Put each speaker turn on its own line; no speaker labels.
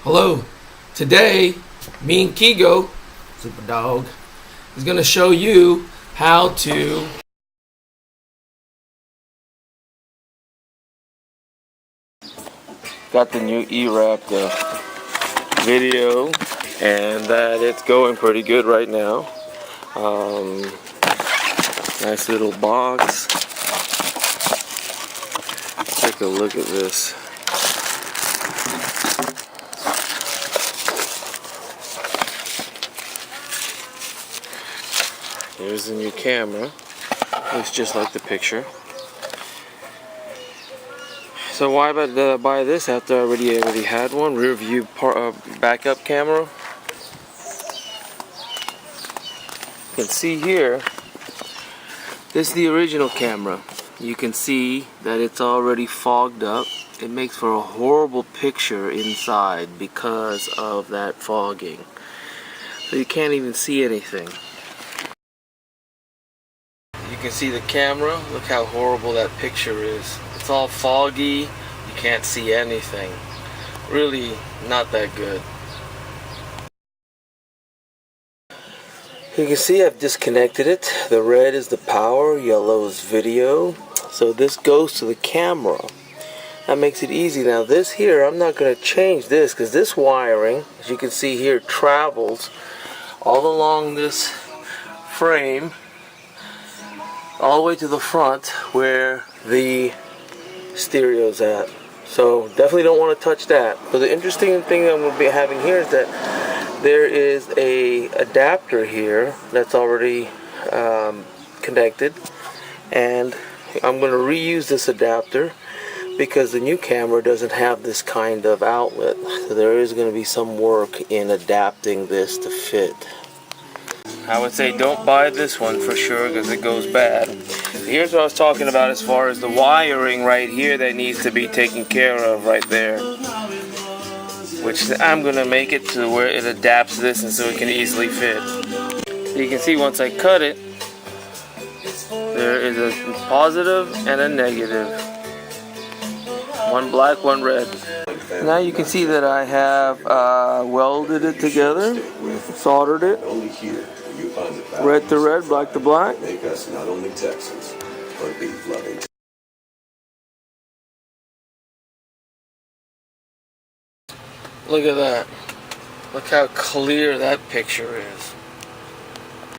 Hello. Today, me and Kigo, Super Dog, is going to show you how to got the new Erapta video, and that it's going pretty good right now. Nice little box. Take a look at this. Here's the new camera. Looks just like the picture. So why buy this after I already had one? Rear view backup camera. You can see here, this is the original camera. You can see that it's already fogged up. It makes for a horrible picture inside because of that fogging. So you can't even see anything. You can see the camera. Look how horrible that picture is. It's all foggy. You can't see anything. Really not that good. You can see I've disconnected it. The red is the power, yellow is video. So this goes to the camera. That makes it easy. Now this here, I'm not going to change this because this wiring, as you can see here, travels all along this frame all the way to the front where the stereo's at. So definitely don't want to touch that. But the interesting thing I'm going to be having here is that there is a adapter here that's already connected, and I'm going to reuse this adapter because the new camera doesn't have this kind of outlet. So there is going to be some work in adapting this to fit. I would say don't buy this one for sure because it goes bad. Here's what I was talking about as far as the wiring right here that needs to be taken care of right there. Which I'm going to make it to where it adapts this and so it can easily fit. You can see once I cut it, there is a positive and a negative. One black, one red. Now you can see that I have welded it together, soldered it, red to red, black to black.
Make us not only Texans, but beef loving.
Look at that. Look how clear that picture is.